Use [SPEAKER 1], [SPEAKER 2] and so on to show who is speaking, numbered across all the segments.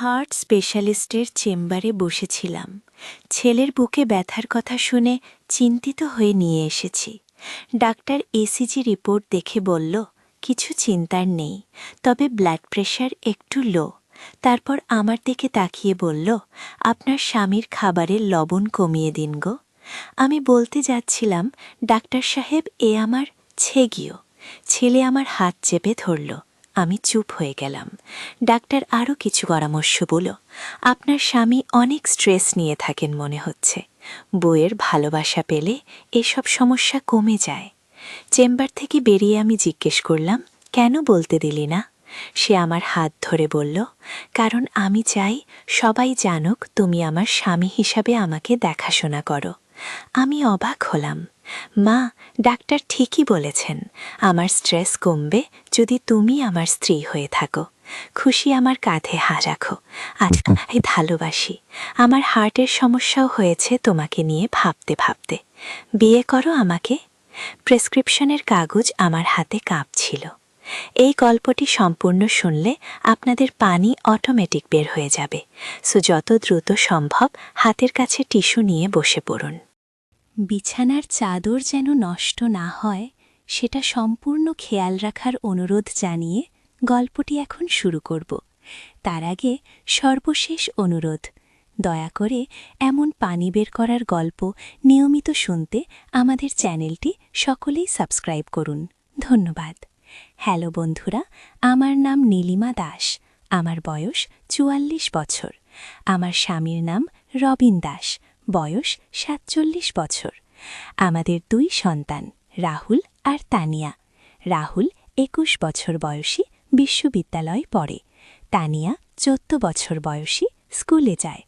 [SPEAKER 1] Heart স্পেশালিস্টের চেম্বারে বসেছিলাম। ছেলের বুকে ব্যথার কথা শুনে চিন্তিত হয়ে নিয়ে এসেছি। ডাক্তার এসিজি রিপোর্ট দেখে বলল, কিছু চিন্তার নেই, তবে ব্লাড প্রেশার একটু লো। তারপর আমার দিকে তাকিয়ে বলল, আপনার স্বামীর খাবারের লবণ কমিয়ে দিন গো। আমি বলতে যাচ্ছিলাম, ডাক্তার সাহেব, এ আমার ছেগিও। ছেলে আমার হাত চেপে ধরল। আমি চুপ হয়ে গেলাম। ডাক্তার আরও কিছু পরামর্শ বলল, আপনার স্বামী অনেক স্ট্রেস নিয়ে থাকেন মনে হচ্ছে। বইয়ের ভালোবাসা পেলে এসব সমস্যা কমে যায়। চেম্বার থেকে বেরিয়ে আমি জিজ্ঞেস করলাম, কেন বলতে দিলি না? সে আমার হাত ধরে বলল, কারণ আমি চাই সবাই জানুক তুমি আমার স্বামী হিসাবে আমাকে দেখাশোনা করো। আমি অবাক হলাম। মা, ডাক্তার ঠিকই বলেছেন, আমার স্ট্রেস কমবে যদি তুমি আমার স্ত্রী হয়ে থাকো। খুশি আমার কাঁধে হাত রাখো। আচ্ছা, ভালোবাসি। আমার হার্টের সমস্যাও হয়েছে তোমাকে নিয়ে ভাবতে ভাবতে। বিয়ে করো আমাকে। প্রেসক্রিপশনের কাগজ আমার হাতে কাঁপছিল। এই গল্পটি সম্পূর্ণ শুনলে আপনাদের পানি অটোমেটিক বের হয়ে যাবে। সো যত দ্রুত সম্ভব হাতের কাছে টিস্যু নিয়ে বসে পড়ুন। বিছানার চাদর যেন নষ্ট না হয় সেটা সম্পূর্ণ খেয়াল রাখার অনুরোধ জানিয়ে গল্পটি এখন শুরু করব। তার আগে সর্বশেষ অনুরোধ, দয়া করে এমন পানি বের করার গল্প নিয়মিত শুনতে আমাদের চ্যানেলটি সকলেই সাবস্ক্রাইব করুন। ধন্যবাদ। হ্যালো বন্ধুরা, আমার নাম নীলিমা দাস। আমার বয়স ৪৪ বছর। আমার স্বামীর নাম রবিন দাস, বয়স ৪৭ বছর। আমাদের ২ সন্তান, রাহুল আর তানিয়া। রাহুল ২১ বছর বয়সী, বিশ্ববিদ্যালয়ে পড়ে। তানিয়া ১৪ বছর বয়সী, স্কুলে যায়।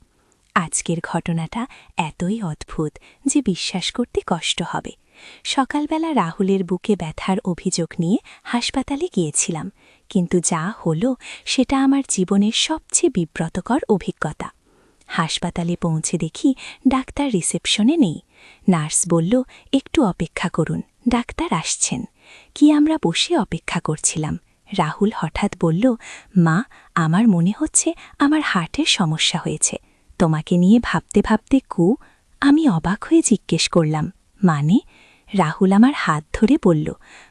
[SPEAKER 1] আজকের ঘটনাটা এতই অদ্ভুত যে বিশ্বাস করতে কষ্ট হবে। সকালবেলা রাহুলের বুকে ব্যথার অভিযোগ নিয়ে হাসপাতালে গিয়েছিলাম, কিন্তু যা হলো সেটা আমার জীবনের সবচেয়ে বিব্রতকর অভিজ্ঞতা। হাসপাতালে পৌঁছে দেখি ডাক্তার রিসেপশনে নেই। নার্স বলল, একটু অপেক্ষা করুন, ডাক্তার আসছেন। কি আমরা বসে অপেক্ষা করছিলাম। রাহুল হঠাৎ বলল, মা, আমার মনে হচ্ছে আমার হার্টের সমস্যা হয়েছে। তোমাকে নিয়ে ভাবতে ভাবতে আমি অবাক হয়ে জিজ্ঞেস করলাম, মানে? রাহুল আমার হাত ধরে বলল,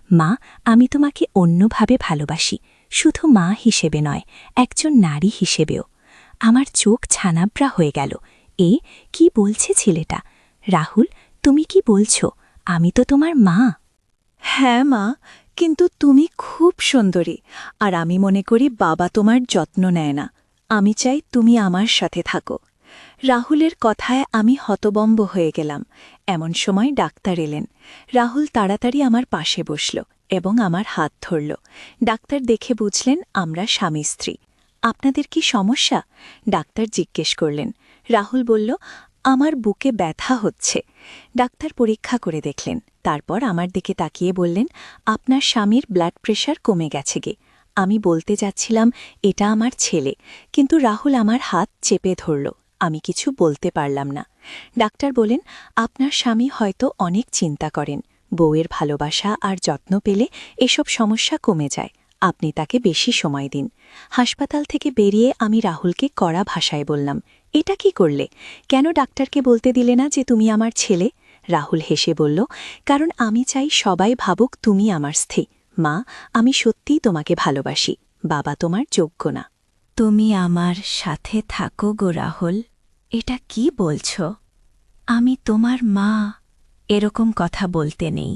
[SPEAKER 1] মা, আমি তোমাকে অন্যভাবে ভালোবাসি, শুধু মা হিসেবে নয়, একজন নারী হিসেবেও। আমার চোখ ছানাব্রা হয়ে গেল। কি বলছে ছেলেটা? রাহুল, তুমি কি বলছো? আমি তো তোমার মা।
[SPEAKER 2] হ্যাঁ মা, কিন্তু তুমি খুব সুন্দরী, আর আমি মনে করি বাবা তোমার যত্ন নেয় না। আমি চাই তুমি আমার সাথে থাকো। রাহুলের কথায় আমি হতবম্ব হয়ে গেলাম। এমন সময় ডাক্তার এলেন। রাহুল তাড়াতাড়ি আমার পাশে বসল এবং আমার হাত ধরল। ডাক্তার দেখে বুঝলেন আমরা স্বামী স্ত্রী। আপনাদের কি সমস্যা? ডাক্তার জিজ্ঞেস করলেন। রাহুল বলল, আমার বুকে ব্যথা হচ্ছে। ডাক্তার পরীক্ষা করে দেখলেন, তারপর আমার দিকে তাকিয়ে বললেন, আপনার স্বামীর ব্লাড প্রেশার কমে গেছে গে। আমি বলতে যাচ্ছিলাম এটা আমার ছেলে, কিন্তু রাহুল আমার হাত চেপে ধরল। আমি কিছু বলতে পারলাম না। ডাক্তার বলেন, আপনার স্বামী হয়তো অনেক চিন্তা করেন। বউয়ের ভালোবাসা আর যত্ন পেলে এসব সমস্যা কমে যায়। আপনি তাকে বেশি সময় দিন। হাসপাতাল থেকে বেরিয়ে আমি রাহুলকে কড়া ভাষায় বললাম, এটা কি করলে? কেন ডাক্তারকে বলতে দিলে না যে তুমি আমার ছেলে? রাহুল হেসে বলল, কারণ আমি চাই সবাই ভাবুক তুমি আমার স্ত্রী। মা, আমি সত্যিই তোমাকে ভালোবাসি। বাবা তোমার যোগ্য না।
[SPEAKER 1] তুমি আমার সাথে থাকো গো রাহুল। এটা কি বলছো? আমি তোমার মা। এরকম কথা বলতে নেই।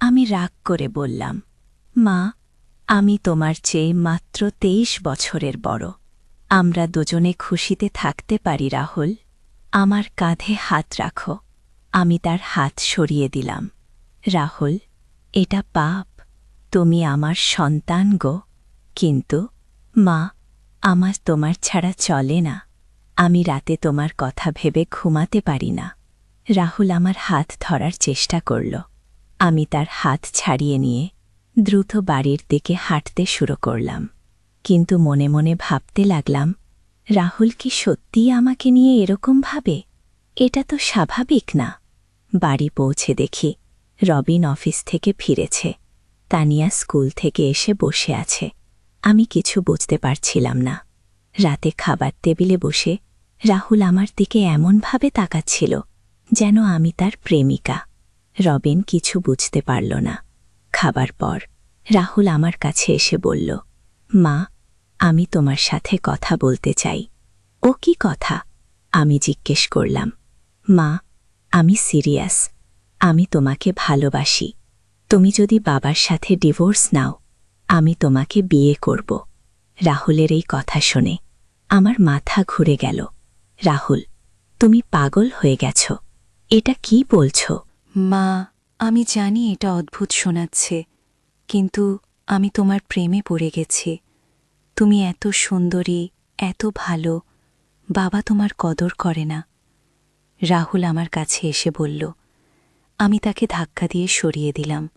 [SPEAKER 1] আমি রাগ করে বললাম, মা, আমি তোমার চেয়ে মাত্র ২৩ বছরের বড়। আমরা দুজনে খুশিতে থাকতে পারি রাহুল। আমার কাঁধে হাত রাখো। আমি তার হাত সরিয়ে দিলাম। রাহুল, এটা পাপ। তুমি আমার সন্তান গো। কিন্তু মা, আমার তোমার ছাড়া চলে না। আমি রাতে তোমার কথা ভেবে ঘুমাতে পারি না। রাহুল আমার হাত ধরার চেষ্টা করল। আমি তার হাত ছাড়িয়ে নিয়ে দ্রুত বাড়ির দিকে হাঁটতে শুরু করলাম, কিন্তু মনে মনে ভাবতে লাগলাম, রাহুল কি সত্যিই আমাকে নিয়ে এরকম ভাবে? এটা তো স্বাভাবিক না। বাড়ি পৌঁছে দেখি রবিন অফিস থেকে ফিরেছে। তানিয়া স্কুল থেকে এসে বসে আছে। আমি কিছু বুঝতে পারছিলাম না। রাতে খাবার টেবিলে বসে রাহুল আমার দিকে এমনভাবে তাকাচ্ছিল যেন আমি তার প্রেমিকা। রবিন কিছু বুঝতে পারল না। খাবার পর রাহুল আমার কাছে এসে বলল, মা, আমি তোমার সাথে কথা বলতে চাই। ও কি কথা? আমি জিজ্ঞেস করলাম। মা, আমি সিরিয়াস। আমি তোমাকে ভালোবাসি। তুমি যদি বাবার সাথে ডিভোর্স নাও, আমি তোমাকে বিয়ে করব। রাহুলের এই কথা শুনে আমার মাথা ঘুরে গেল। রাহুল, তুমি পাগল হয়ে গেছ। এটা কি বলছো?
[SPEAKER 2] মা, আমি জানি এটা অদ্ভুত শোনাচ্ছে, কিন্তু আমি তোমার প্রেমে পড়ে গেছি। তুমি এত সুন্দরী, এত ভালো, বাবা তোমার কদর করে না। রাহুল আমার কাছে এসে বলল। আমি তাকে ধাক্কা দিয়ে সরিয়ে দিলাম।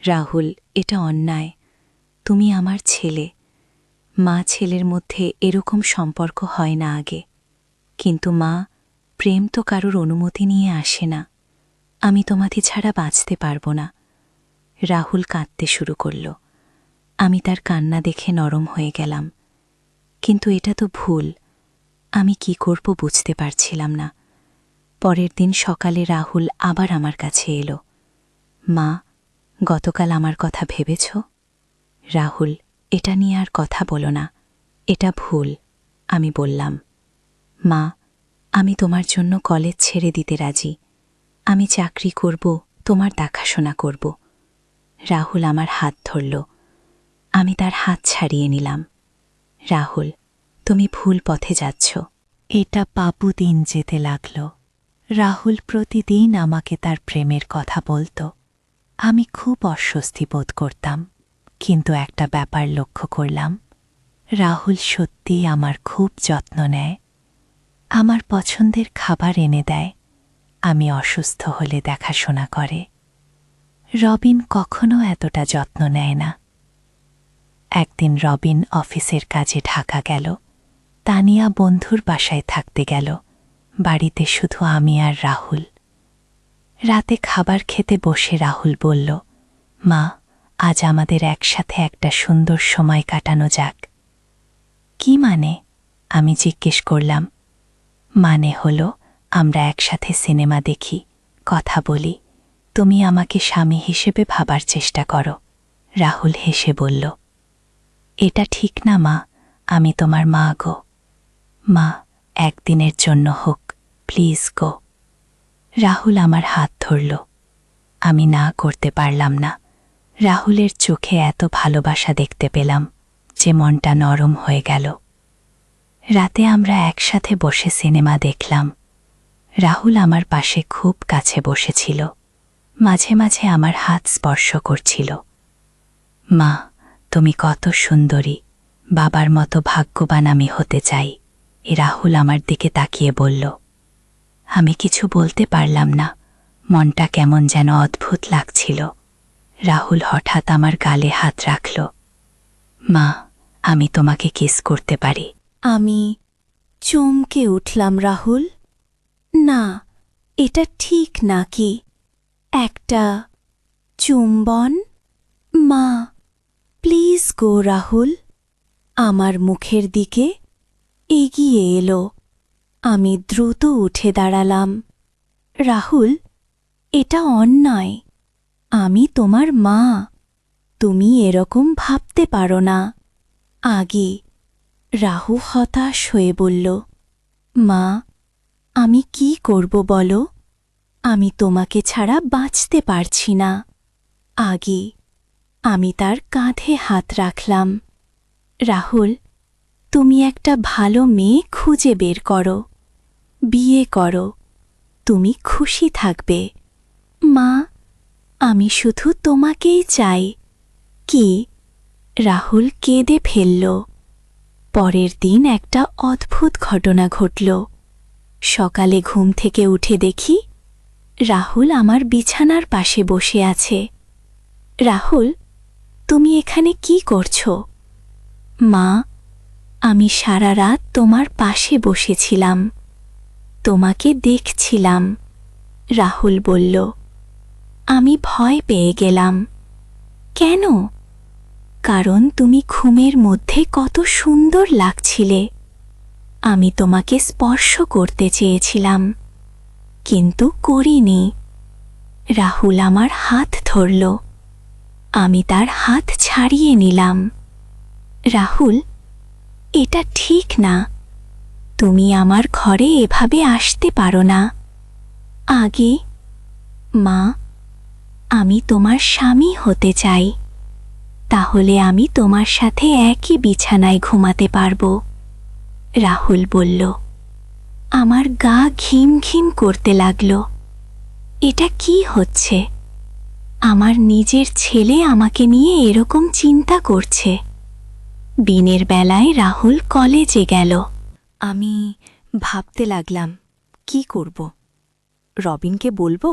[SPEAKER 2] রাহুল, এটা অন্যায়। তুমি আমার ছেলে। মা ছেলের মধ্যে এরকম সম্পর্ক হয় না আগে। কিন্তু মা, প্রেম তো কারোর অনুমতি নিয়ে আসে না। আমি তোমাকে ছাড়া বাঁচতে পারবো না। রাহুল কাঁদতে শুরু করল। আমি তার কান্না দেখে নরম হয়ে গেলাম। কিন্তু এটা তো ভুল। আমি কি করব বুঝতে পারছিলাম না। পরের দিন সকালে রাহুল আবার আমার কাছে এলো। মা, গতকাল আমার কথা ভেবেছ? রাহুল, এটা নিয়ে আর কথা বলো না। এটা ভুল। আমি বললাম। মা, আমি তোমার জন্য কলেজ ছেড়ে দিতে রাজি। আমি চাকরি করব, তোমার দেখাশোনা করব। রাহুল আমার হাত ধরল। আমি তার হাত ছাড়িয়ে নিলাম। রাহুল, তুমি ভুল পথে যাচ্ছ।
[SPEAKER 1] এটা পাপু দিন যেতে লাগল। রাহুল প্রতিদিন আমাকে তার প্রেমের কথা বলত। আমি খুব অস্বস্তি বোধ করতাম, কিন্তু একটা ব্যাপার লক্ষ্য করলাম। রাহুল সত্যিই আমার খুব যত্ন নেয়। আমার পছন্দের খাবার এনে দেয়, আমি অসুস্থ হলে দেখাশোনা করে। রবিন কখনো এতটা যত্ন নেয় না। একদিন রবিন অফিসের কাজে ঢাকা গেল। তানিয়া বন্ধুর বাসায় থাকতে গেল। বাড়িতে শুধু আমি আর রাহুল। রাতে খাবার খেতে বসে রাহুল বলল, মা, আজ আমাদের একসাথে একটা সুন্দর সময় কাটানো যাক। কি মানে? আমি জিজ্ঞেস করলাম। মানে হলো, আমরা একসাথে সিনেমা দেখি, কথা বলি, তুমি আমাকে স্বামী হিসেবে ভাবার চেষ্টা করো। রাহুল হেসে বলল, এটা ঠিক না মা, আমি তোমার মা গো। মা, একদিনের জন্য হোক, প্লিজ গো। রাহুল আমার হাত ধরল। আমি না করতে পারলাম না। রাহুলের চোখে এত ভালোবাসা দেখতে পেলাম যে মনটা নরম হয়ে গেল। রাতে আমরা একসাথে বসে সিনেমা দেখলাম। রাহুল আমার পাশে খুব কাছে বসেছিল। মাঝে মাঝে আমার হাত স্পর্শ করছিল। মা, তুমি কত সুন্দরী, বাবার মতো ভাগ্যবান আমি হতে চাই। রাহুল আমার দিকে তাকিয়ে বলল। আমি কিছু বলতে পারলাম না। মনটা কেমন যেন অদ্ভুত লাগছিল। রাহুল হঠাৎ আমার গালে হাত রাখল। মা, আমি তোমাকে কিস করতে পারি?
[SPEAKER 2] আমি চমকে উঠলাম। রাহুল, না, এটা ঠিক নাকি? একটা চুম্বন? মা, প্লিজ গো। রাহুল আমার মুখের দিকে এগিয়ে এলো। আমি দ্রুত উঠে দাঁড়ালাম। রাহুল, এটা অন্যায়। আমি তোমার মা। তুমি এরকম ভাবতে পারো না। আগে রাহু হতাশ হয়ে বলল, মা, আমি কি করব বলো? আমি তোমাকে ছাড়া বাঁচতে পারছি না। আগে আমি তার কাঁধে হাত রাখলাম। রাহুল, তুমি একটা ভালো মেয়ে খুঁজে বের করো, বিয়ে করো, তুমি খুশি থাকবে। মা, আমি শুধু তোমাকেই চাই। কি? রাহুল কেঁদে ফেলল। পরের দিন একটা অদ্ভুত ঘটনা ঘটল। সকালে ঘুম থেকে উঠে দেখি রাহুল আমার বিছানার পাশে বসে আছে। রাহুল, তুমি এখানে কি করছো? মা, আমি সারা রাত তোমার পাশে বসেছিলাম, তোমাকে দেখছিলাম। রাহুল বলল। আমি ভয় পেয়ে গেলাম। কেন?
[SPEAKER 1] কারণ তুমি ঘুমের মধ্যে কত সুন্দর লাগছিলে। আমি তোমাকে স্পর্শ করতে চেয়েছিলাম, কিন্তু করিনি। রাহুল আমার হাত ধরল। আমি তার হাত ছাড়িয়ে নিলাম। রাহুল, এটা ঠিক না। তুমি আমার ঘরে এভাবে আসতে পারো না। আগে মা, আমি তোমার স্বামী হতে চাই। তাহলে আমি তোমার সাথে একই বিছানায় ঘুমাতে পারব। রাহুল বলল। আমার গা ঘিম ঘিম করতে লাগল। এটা কি হচ্ছে? আমার নিজের ছেলে আমাকে নিয়ে এরকম চিন্তা করছে। দিনের বেলায় রাহুল কলেজে গেল। আমি ভাবতে লাগলাম, কি করব? রবিনকে বলবো,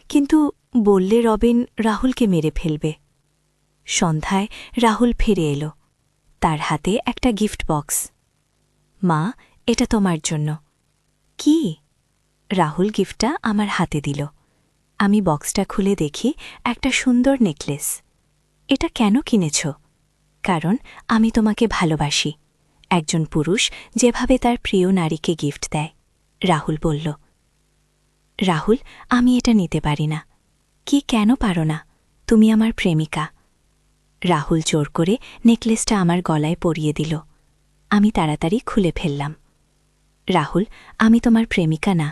[SPEAKER 1] কিন্তু বললে রবিন রাহুলকে মেরে ফেলবে। সন্ধ্যায় রাহুল ফিরে এলো। তার হাতে একটা গিফট বক্স। মা, এটা তোমার জন্য। কি? রাহুল গিফটটা আমার হাতে দিল। আমি বক্সটা খুলে দেখি একটা সুন্দর নেকলেস। এটা কেন কিনেছ? কারণ আমি তোমাকে ভালোবাসি। একজন পুরুষ যেভাবে তার প্রিয় নারীকে গিফট দেয়। রাহুল বলল। রাহুল, আমি এটা নিতে পারি না। কি কেন পারো না? তুমি আমার প্রেমিকা। রাহুল জোর করে নেকলেসটা আমার গলায় পরিয়ে দিল। আমি তাড়াতাড়ি খুলে ফেললাম। রাহুল, আমি তোমার প্রেমিকা না,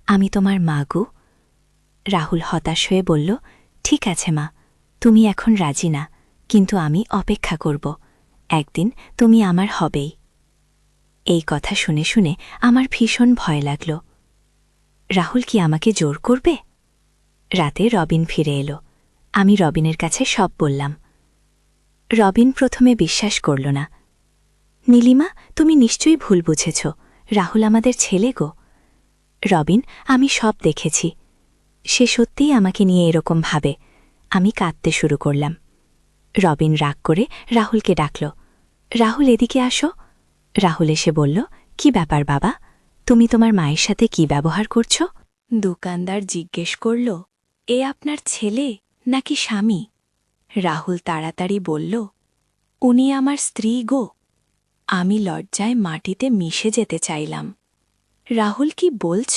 [SPEAKER 1] আমি তোমার মা গো। রাহুল হতাশ হয়ে বলল, ঠিক আছে মা, তুমি এখন রাজি না, কিন্তু আমি অপেক্ষা করব। একদিন তুমি আমার হবেই। এই কথা শুনে শুনে আমার ভীষণ ভয় লাগল। রাহুল কি আমাকে জোর করবে? রাতে রবিন ফিরে এলো। আমি রবিনের কাছে সব বললাম। রবিন প্রথমে বিশ্বাস করল না। নীলিমা, তুমি নিশ্চয়ই ভুল বুঝেছ। রাহুল আমাদের ছেলে গো। রবিন, আমি সব দেখেছি। সে সত্যিই আমাকে নিয়ে এরকম ভাবে। আমি কাঁদতে শুরু করলাম। রবিন রাগ করে রাহুলকে ডাকল। রাহুল, এদিকে আসো। রাহুল এসে বলল, কি ব্যাপার বাবা? তুমি তোমার মায়ের সাথে কি ব্যবহার করছ? দোকানদার জিজ্ঞেস করল, এ আপনার ছেলে নাকি স্বামী? রাহুল তাড়াতাড়ি বলল, উনি আমার স্ত্রী গো। আমি লজ্জায় মাটিতে মিশে যেতে চাইলাম। রাহুল, কি বলছ?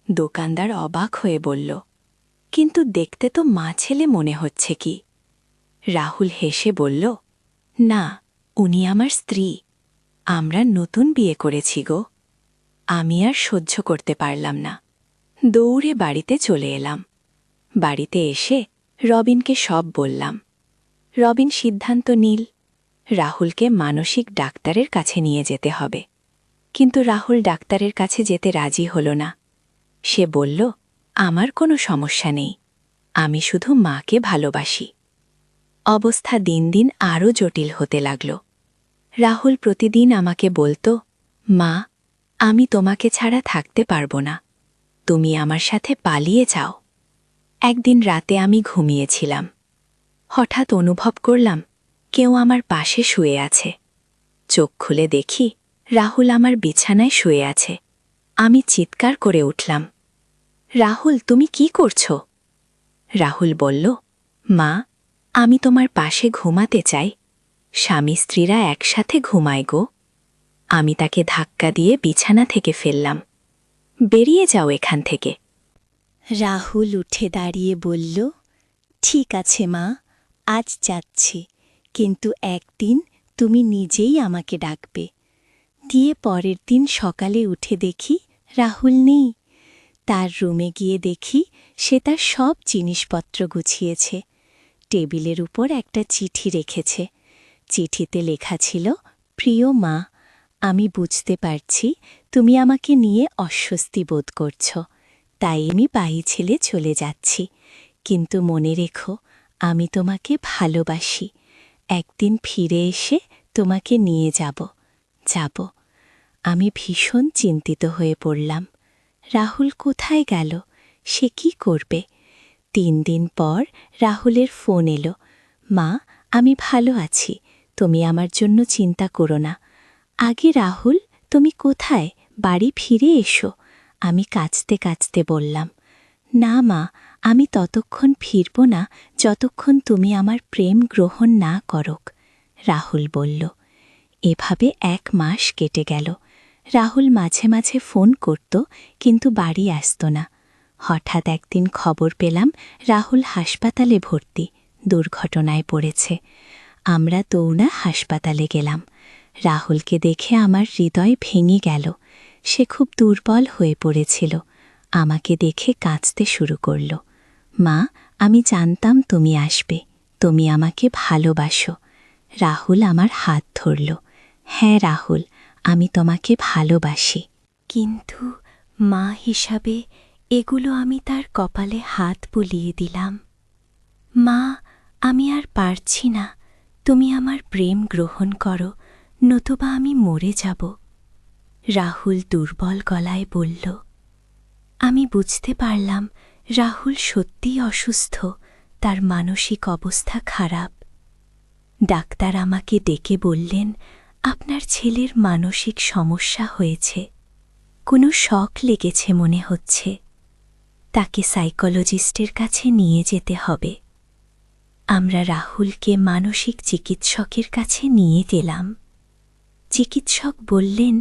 [SPEAKER 1] দোকানদার অবাক হয়ে বলল, কিন্তু দেখতে তো মা ছেলে মনে হচ্ছে কি? রাহুল হেসে বলল, না, উনি আমার স্ত্রী। আমরা নতুন বিয়ে করেছি গো। আমি আর সহ্য করতে পারলাম না। দৌড়ে বাড়িতে চলে এলাম। বাড়িতে এসে রবিনকে সব বললাম। রবিন সিদ্ধান্ত নিল, রাহুলকে মানসিক ডাক্তারের কাছে নিয়ে যেতে হবে। কিন্তু রাহুল ডাক্তারের কাছে যেতে রাজি হল না। সে বলল, আমার কোনো সমস্যা নেই, আমি শুধু মাকে ভালোবাসি। অবস্থা দিন দিন আরও জটিল হতে লাগল। রাহুল প্রতিদিন আমাকে বলতো, মা, আমি তোমাকে ছাড়া থাকতে পারব না, তুমি আমার সাথে পালিয়ে যাও। একদিন রাতে আমি ঘুমিয়েছিলাম। হঠাৎ অনুভব করলাম কেউ আমার পাশে শুয়ে আছে। চোখ খুলে দেখি রাহুল আমার বিছানায় শুয়ে আছে। আমি চিৎকার করে উঠলাম, রাহুল, তুমি কি করছ? রাহুল বলল, মা, আমি তোমার পাশে ঘুমাতে চাই। স্বামী স্ত্রীরা একসাথে ঘুমায় গো। আমি তাকে ধাক্কা দিয়ে বিছানা থেকে ফেললাম। বেরিয়ে যাও এখান থেকে। রাহুল উঠে দাঁড়িয়ে বলল, ঠিক আছে মা, আজ যাচ্ছি, কিন্তু একদিন তুমি নিজেই আমাকে ডাকবে। দিয়ে পরের দিন সকালে উঠে দেখি রাহুল নেই। তার রুমে গিয়ে দেখি সে তার সব জিনিসপত্র গুছিয়েছে। টেবিলের উপর একটা চিঠি রেখেছে। চিঠিতে লেখা ছিল, প্রিয় মা, আমি বুঝতে পারছি তুমি আমাকে নিয়ে অস্বস্তি বোধ করছ, তাই আমি বাড়ি ছেড়ে চলে যাচ্ছি। কিন্তু মনে রেখো, আমি তোমাকে ভালোবাসি। একদিন ফিরে এসে তোমাকে নিয়ে যাব। আমি ভীষণ চিন্তিত হয়ে পড়লাম। রাহুল কোথায় গেল? সে কি করবে? 3 দিন পর রাহুলের ফোন এলো, মা, আমি ভালো আছি, তুমি আমার জন্য চিন্তা করো না। আগে রাহুল, তুমি কোথায়? বাড়ি ফিরে এসো। আমি কাঁদতে কাঁদতে বললাম, না মা, আমি ততক্ষণ ফিরব না যতক্ষণ তুমি আমার প্রেম গ্রহণ না করো। রাহুল বলল। এভাবে 1 মাস কেটে গেল। রাহুল মাঝে মাঝে ফোন করত, কিন্তু বাড়ি আসত না। হঠাৎ একদিন খবর পেলাম রাহুল হাসপাতালে ভর্তি, দুর্ঘটনায় পড়েছে। আমরা দৌড়া হাসপাতালে গেলাম। রাহুলকে দেখে আমার হৃদয় ভেঙে গেল। সে খুব দুর্বল হয়ে পড়েছিল। আমাকে দেখে কাঁদতে শুরু করল। মা, আমি জানতাম তুমি আসবে, তুমি আমাকে ভালোবাসো। রাহুল আমার হাত ধরল। হ্যাঁ রাহুল, আমি তোমাকে ভালোবাসি। কিন্তু মা হিসাবে এগুলো আমি তার কপালে হাত বুলিয়ে দিলাম। মা, আমি আর পারছি না, তুমি আমার প্রেম গ্রহণ করো, নতুবা আমি মরে যাব। রাহুল দুর্বল গলায় বলল। আমি বুঝতে পারলাম রাহুল সত্যিই অসুস্থ, তার মানসিক অবস্থা খারাপ। ডাক্তার আমাকে ডেকে বললেন, আপনার ছেলের মানসিক সমস্যা হয়েছে, কোনো শক লেগেছে মনে হচ্ছে, তাকে সাইকোলজিস্টের কাছে নিয়ে যেতে হবে। আমরা রাহুলকে মানসিক চিকিৎসকের কাছে নিয়ে গেলাম। চিকিৎসক বললেন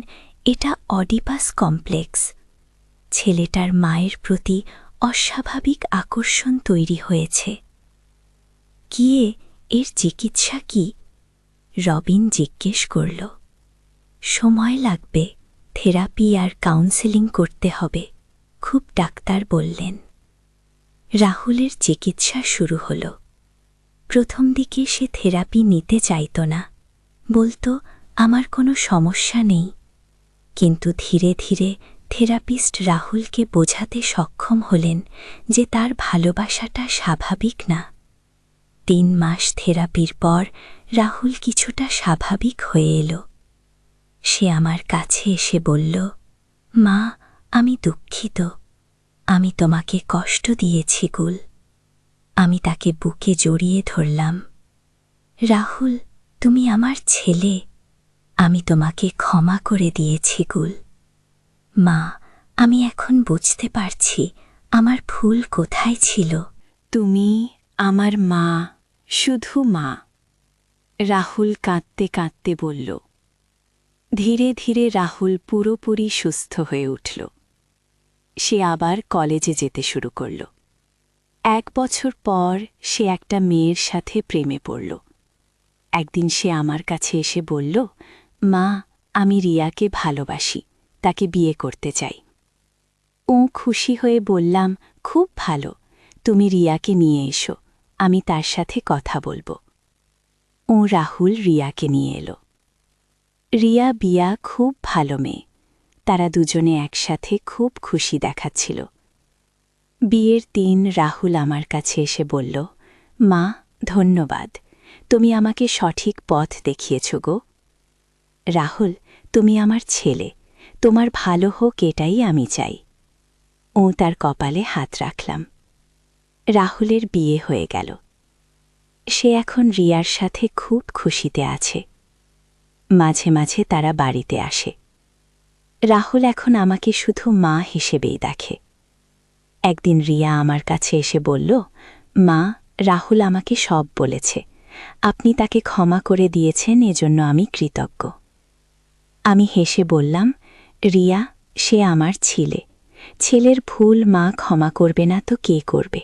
[SPEAKER 1] এটা অডিপাস কমপ্লেক্স। ছেলেটার মায়ের প্রতি অস্বাভাবিক আকর্ষণ তৈরি হয়েছে। গিয়ে এর চিকিৎসা কি? রবিন জিজ্ঞেস করল। সময় লাগবে, থেরাপি আর কাউন্সেলিং করতে হবে, খুব ডাক্তার বললেন। রাহুলের চিকিৎসা শুরু হল। প্রথম দিকে সে থেরাপি নিতে চাইত না, বলতো আমার কোনো সমস্যা নেই। কিন্তু ধীরে ধীরে থেরাপিস্ট রাহুলকে বোঝাতে সক্ষম হলেন যে তার ভালোবাসাটা স্বাভাবিক না। 3 মাস থেরাপির পর রাহুল কিছুটা স্বাভাবিক হয়ে এলো। সে আমার কাছে এসে বলল, মা, আমি দুঃখিত, আমি তোমাকে কষ্ট দিয়েছি গুল। আমি তাকে বুকে জড়িয়ে ধরলাম। রাহুল, তুমি আমার ছেলে, আমি তোমাকে ক্ষমা করে দিয়েছি গুল। মা, আমি এখন বুঝতে পারছি আমার ভুল কোথায় ছিল। তুমি আমার মা, শুধু মা। রাহুল কাঁদতে কাঁদতে বলল। ধীরে ধীরে রাহুল পুরোপুরি সুস্থ হয়ে উঠল। সে আবার কলেজে যেতে শুরু করল। 1 বছর পর সে একটা মেয়ের সাথে প্রেমে পড়ল। একদিন সে আমার কাছে এসে বলল, মা, আমি রিয়াকে ভালোবাসি, তাকে বিয়ে করতে চাই। ও খুশি হয়ে বললাম, খুব ভালো, তুমি রিয়াকে নিয়ে এসো, আমি তার সাথে কথা বলবো। ও রাহুল রিয়াকে নিয়ে এলো। রিয়া বিয়া খুব ভালো মেয়ে, তারা দুজনে একসাথে খুব খুশি দেখাচ্ছিল। বিয়ের দিন রাহুল আমার কাছে এসে বলল, মা, ধন্যবাদ, তুমি আমাকে সঠিক পথ দেখিয়েছ গো। রাহুল, তুমি আমার ছেলে, তোমার ভালো হোক এটাই আমি চাই। ও তার কপালে হাত রাখলাম। রাহুলের বিয়ে হয়ে গেল। সে এখন রিয়ার সাথে খুব খুশিতে আছে। মাঝে মাঝে তারা বাড়িতে আসে। রাহুল এখন আমাকে শুধু মা হিসেবেই দেখে। একদিন রিয়া আমার কাছে এসে বলল, মা, রাহুল আমাকে সব বলেছে, আপনি তাকে ক্ষমা করে দিয়েছেন, এজন্য আমি কৃতজ্ঞ। আমি হেসে বললাম, রিয়া, সে আমার ছেলে, ছেলের ভুল মা ক্ষমা করবে না তো কে করবে?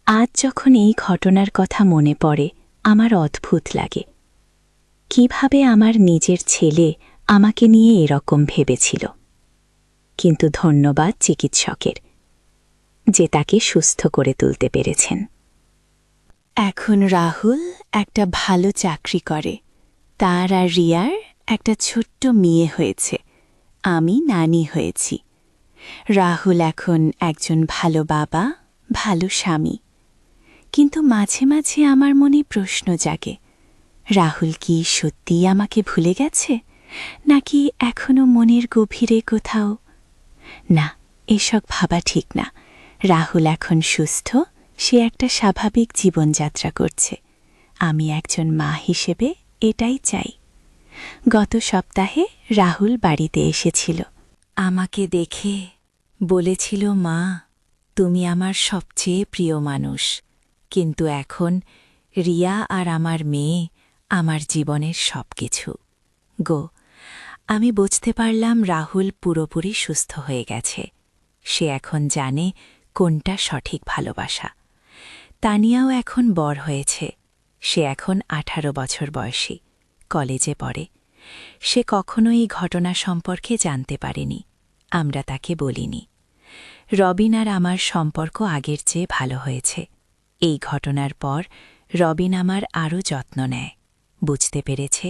[SPEAKER 1] আজ যখন এই ঘটনার কথা মনে পড়ে আমার অদ্ভুত লাগে। কিভাবে আমার নিজের ছেলে আমাকে নিয়ে এরকম ভেবেছিল। কিন্তু ধন্যবাদ চিকিৎসকের, যে তাকে সুস্থ করে তুলতে পেরেছেন। এখন রাহুল একটা ভালো চাকরি করে। তার আর রিয়ার একটা ছোট্ট মেয়ে হয়েছে। আমি নানি হয়েছি। রাহুল এখন একজন ভালো বাবা, ভালো স্বামী। কিন্তু মাঝে মাঝে আমার মনে প্রশ্ন জাগে, রাহুল কি সত্যিই আমাকে ভুলে গেছে, নাকি এখনো মনের গভীরে কোথাও? না, এসব ভাবা ঠিক না। রাহুল এখন সুস্থ, সে একটা স্বাভাবিক জীবনযাত্রা করছে। আমি একজন মা হিসেবে এটাই চাই। গত সপ্তাহে রাহুল বাড়িতে এসেছিল। আমাকে দেখে বলেছিল, মা, তুমি আমার সবচেয়ে প্রিয় মানুষ। কিন্তু এখন রিয়া আর আমার মেয়ে আমার জীবনের সব কিছু। আমি বুঝতে পারলাম রাহুল পুরোপুরি সুস্থ হয়ে গেছে। সে এখন জানে কোনটা সঠিক ভালোবাসা। তানিয়াও এখন বড় হয়েছে। সে এখন 18 বছর বয়সী, কলেজে পড়ে। সে কখনো এই ঘটনা সম্পর্কে জানতে পারেনি, আমরা তাকে বলিনি। রবিন আর আমার সম্পর্ক আগের চেয়ে ভালো হয়েছে। এই ঘটনার পর রবিন আমার আরও যত্ন নেয়, বুঝতে পেরেছে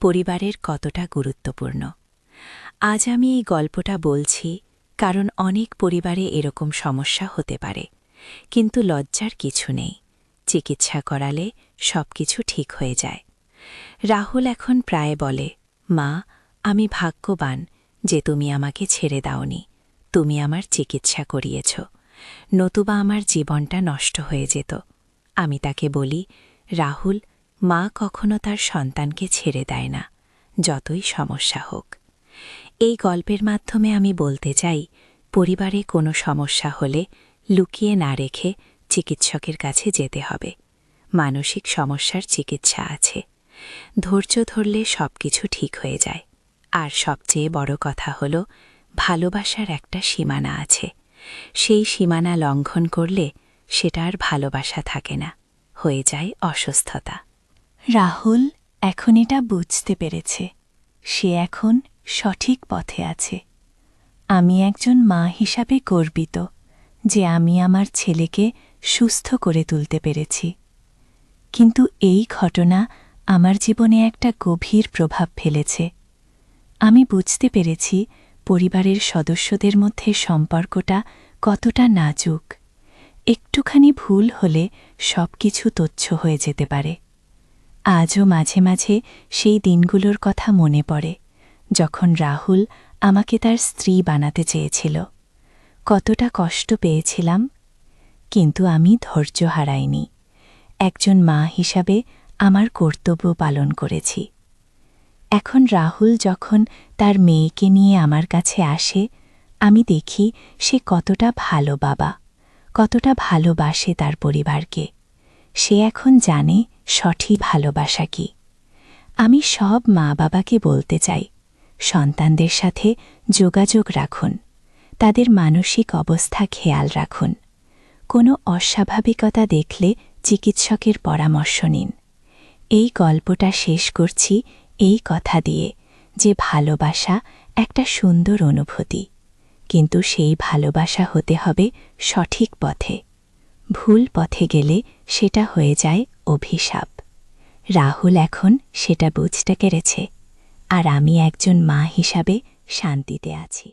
[SPEAKER 1] পরিবারের কতটা গুরুত্বপূর্ণ। আজ আমি এই গল্পটা বলছি কারণ অনেক পরিবারে এরকম সমস্যা হতে পারে, কিন্তু লজ্জার কিছু নেই। চিকিৎসা করালে সব কিছু ঠিক হয়ে যায়। রাহুল এখন প্রায় বলে, মা, আমি ভাগ্যবান যে তুমি আমাকে ছেড়ে দাওনি, তুমি আমার চিকিৎসা করিয়েছ, নতুবা আমার জীবনটা নষ্ট হয়ে যেত। আমি তাকে বলি, রাহুল, মা কখনো তার সন্তানকে ছেড়ে দেয় না, যতই সমস্যা হোক। এই গল্পের মাধ্যমে আমি বলতে চাই, পরিবারে কোনো সমস্যা হলে লুকিয়ে না রেখে চিকিৎসকের কাছে যেতে হবে। মানসিক সমস্যার চিকিৎসা আছে, ধৈর্য ধরলে সব কিছু ঠিক হয়ে যায়। আর সবচেয়ে বড় কথা হল, ভালোবাসার একটা সীমানা আছে। সেই সীমানা লঙ্ঘন করলে সেটা আর ভালোবাসা থাকে না, হয়ে যায় অসুস্থতা।
[SPEAKER 2] রাহুল এখন এটা বুঝতে পেরেছে। সে এখন সঠিক পথে আছে। আমি একজন মা হিসাবে গর্বিত যে আমি আমার ছেলেকে সুস্থ করে তুলতে পেরেছি। কিন্তু এই ঘটনা আমার জীবনে একটা গভীর প্রভাব ফেলেছে। আমি বুঝতে পেরেছি পরিবারের সদস্যদের মধ্যে সম্পর্কটা কতটা নাজুক। একটুখানি ভুল হলে সব কিছু তুচ্ছ হয়ে যেতে পারে। আজও মাঝে মাঝে সেই দিনগুলোর কথা মনে পড়ে, যখন রাহুল আমাকে তার স্ত্রী বানাতে চেয়েছিল। কতটা কষ্ট পেয়েছিলাম, কিন্তু আমি ধৈর্য হারাইনি। একজন মা হিসাবে আমার কর্তব্য পালন করেছি। এখন রাহুল যখন তার মেয়েকে নিয়ে আমার কাছে আসে, আমি দেখি সে কতটা ভালো বাবা, কতটা ভালোবাসে তার পরিবারকে। সে এখন জানে সঠিক ভালোবাসা কি। আমি সব মা বাবাকে বলতে চাই, সন্তানদের সাথে যোগাযোগ রাখুন, তাদের মানসিক অবস্থা খেয়াল রাখুন। কোনো অস্বাভাবিকতা দেখলে চিকিৎসকের পরামর্শ নিন। এই গল্পটা শেষ করছি এই কথা দিয়ে যে ভালোবাসা একটা সুন্দর অনুভূতি, কিন্তু সেই ভালোবাসা হতে হবে সঠিক পথে। ভুল পথে গেলে সেটা হয়ে যায় অভিশাপ। রাহুল এখন সেটা বুঝতে পেরেছে, আর আমি একজন মা হিসাবে শান্তিতে আছি।